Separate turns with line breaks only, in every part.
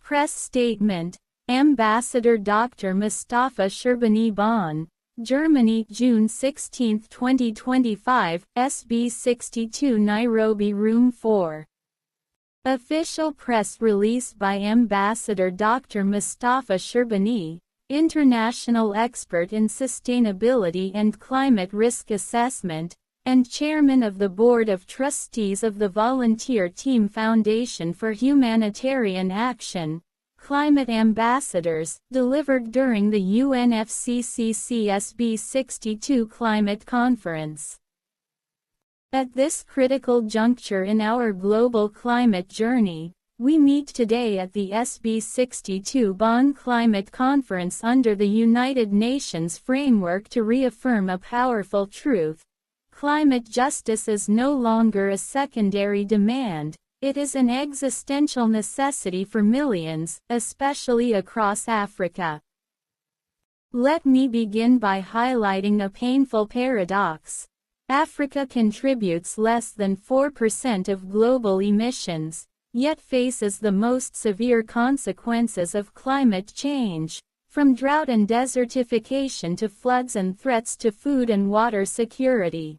Press Statement. Ambassador Dr. Mostafa Sherbiny, Bonn, Germany, June 16, 2025, SB62 Nairobi Room 4. Official press release by Ambassador Dr. Mostafa Sherbiny, international expert in sustainability and climate risk assessment, and chairman of the Board of Trustees of the Volunteer Team Foundation for Humanitarian Action, Climate Ambassadors, delivered during the Unfccc SB62 Climate Conference. At this critical juncture in our global climate journey, we meet today at the SB62 Bonn Climate Conference under the United Nations framework to reaffirm a powerful truth. Climate justice is no longer a secondary demand, it is an existential necessity for millions, especially across Africa. Let me begin by highlighting a painful paradox. Africa contributes less than 4% of global emissions, yet faces the most severe consequences of climate change, from drought and desertification to floods and threats to food and water security.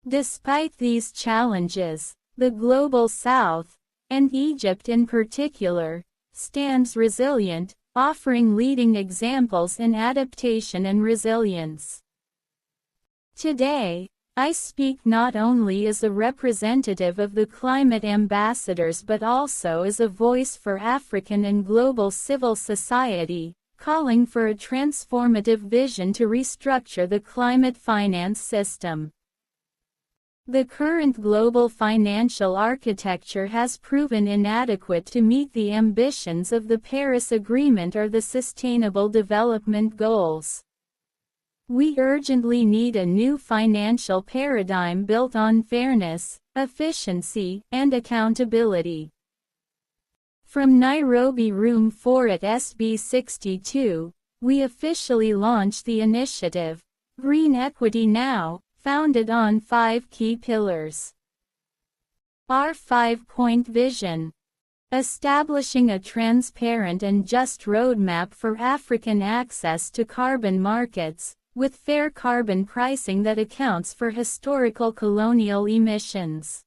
Despite these challenges, the Global South, and Egypt in particular, stands resilient, offering leading examples in adaptation and resilience. Today, I speak not only as a representative of the climate ambassadors but also as a voice for African and global civil society, calling for a transformative vision to restructure the climate finance system. The current global financial architecture has proven inadequate to meet the ambitions of the Paris Agreement or the Sustainable Development Goals. We urgently need a new financial paradigm built on fairness, efficiency, and accountability. From Nairobi Room 4 at SB62, we officially launched the initiative, Green Equity Now, founded on 5 key pillars. Our 5-point vision. Establishing a transparent and just roadmap for African access to carbon markets, with fair carbon pricing that accounts for historical colonial emissions.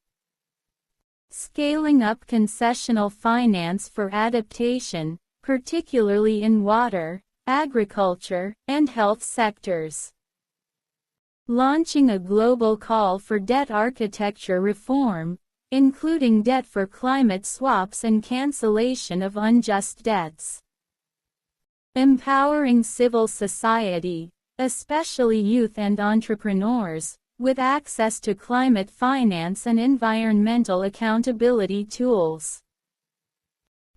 Scaling up concessional finance for adaptation, particularly in water, agriculture, and health sectors. Launching a global call for debt architecture reform, including debt for climate swaps and cancellation of unjust debts. Empowering civil society, especially youth and entrepreneurs, with access to climate finance and environmental accountability tools.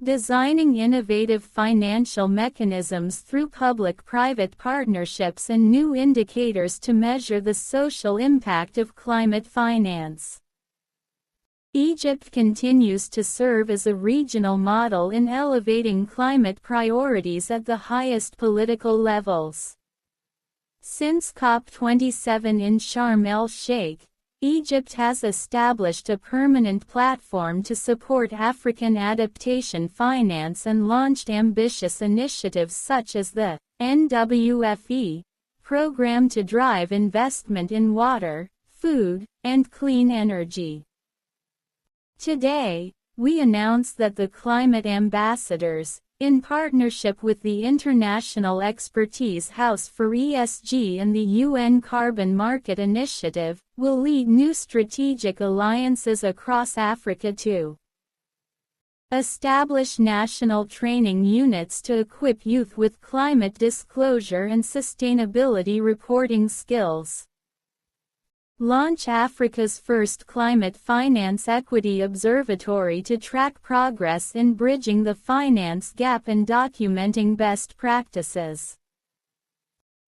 Designing innovative financial mechanisms through public-private partnerships and new indicators to measure the social impact of climate finance. Egypt continues to serve as a regional model in elevating climate priorities at the highest political levels. Since COP27 in Sharm el-Sheikh, Egypt has established a permanent platform to support African adaptation finance and launched ambitious initiatives such as the NWFE program to drive investment in water, food, and clean energy. Today, we announce that the Climate Ambassadors, in partnership with the International Expertise House for ESG and the UN Carbon Market Initiative, will lead new strategic alliances across Africa to establish national training units to equip youth with climate disclosure and sustainability reporting skills. Launch Africa's first Climate Finance Equity Observatory to track progress in bridging the finance gap and documenting best practices.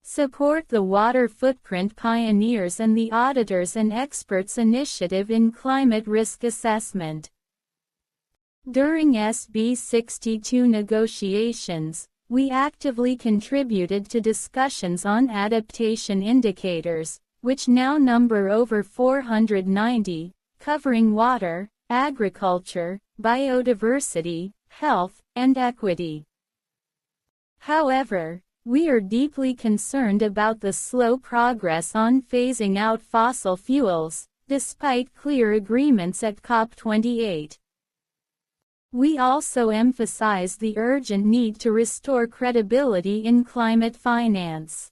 Support the Water Footprint Pioneers and the Auditors and Experts Initiative in climate risk assessment. During SB62 negotiations, we actively contributed to discussions on adaptation indicators, which now number over 490, covering water, agriculture, biodiversity, health, and equity. However, we are deeply concerned about the slow progress on phasing out fossil fuels, despite clear agreements at COP28. We also emphasize the urgent need to restore credibility in climate finance.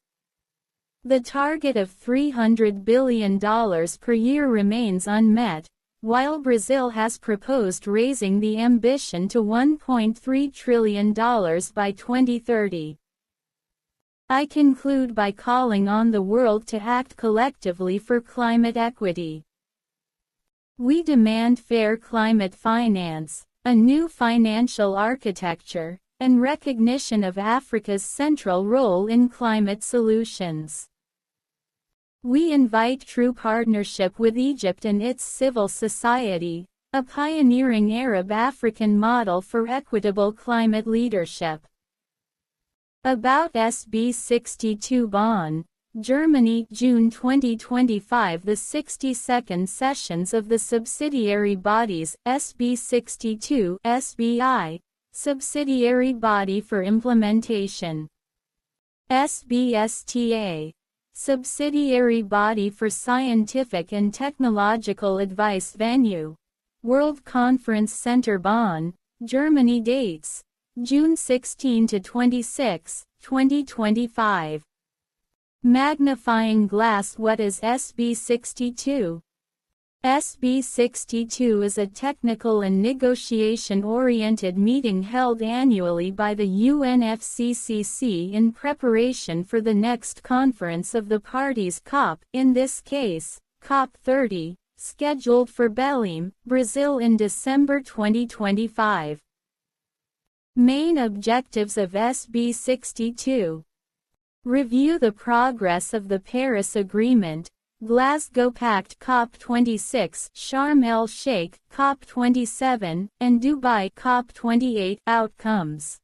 The target of $300 billion per year remains unmet, while Brazil has proposed raising the ambition to $1.3 trillion by 2030. I conclude by calling on the world to act collectively for climate equity. We demand fair climate finance, a new financial architecture, and recognition of Africa's central role in climate solutions. We invite true partnership with Egypt and its civil society, a pioneering Arab-African model for equitable climate leadership. About SB62 Bonn, Germany, June 2025. The 62nd sessions of the subsidiary bodies, SB62, SBI, Subsidiary Body for Implementation. SBSTA, Subsidiary Body for Scientific and Technological Advice. Venue, World Conference Center Bonn, Germany. Dates, June 16 to 26, 2025. Magnifying glass. What is SB62? SB62 is a technical and negotiation-oriented meeting held annually by the Unfccc in preparation for the next conference of the parties COP, in this case, COP30, scheduled for Belém, Brazil in December 2025. Main objectives of SB62. Review the progress of the Paris Agreement, Glasgow Pact COP26, Sharm el-Sheikh COP27, and Dubai COP28 outcomes.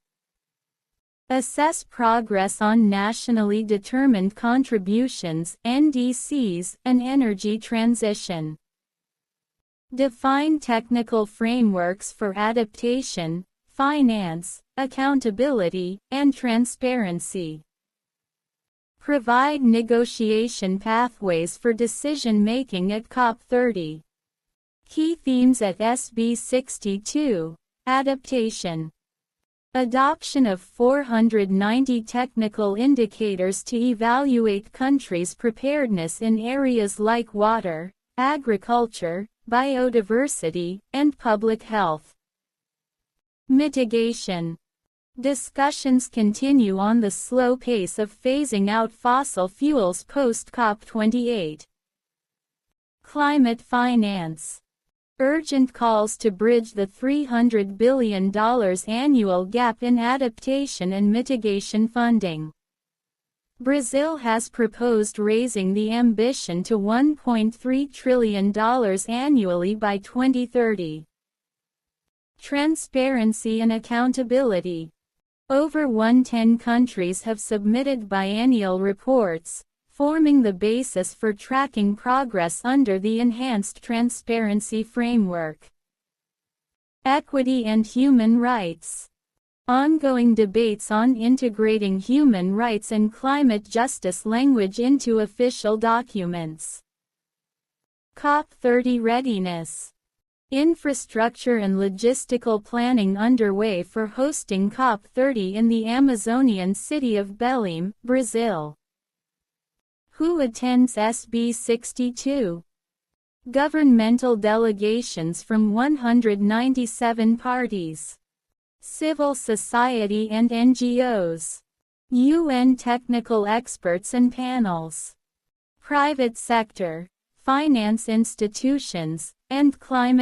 Assess progress on nationally determined contributions (NDCs) and energy transition. Define technical frameworks for adaptation, finance, accountability, and transparency. Provide negotiation pathways for decision-making at COP30. Key themes at SB62, Adaptation. Adoption of 490 technical indicators to evaluate countries' preparedness in areas like water, agriculture, biodiversity, and public health. Mitigation. Discussions continue on the slow pace of phasing out fossil fuels post-COP28. Climate finance. Urgent calls to bridge the $300 billion annual gap in adaptation and mitigation funding. Brazil has proposed raising the ambition to $1.3 trillion annually by 2030. Transparency and accountability. Over 110 countries have submitted biennial reports, forming the basis for tracking progress under the Enhanced Transparency Framework. Equity and human rights. Ongoing debates on integrating human rights and climate justice language into official documents. COP30 readiness. Infrastructure and logistical planning underway for hosting COP30 in the Amazonian city of Belém, Brazil. Who attends SB62? Governmental delegations from 197 parties. Civil society and NGOs. UN technical experts and panels. Private sector, finance institutions, and climate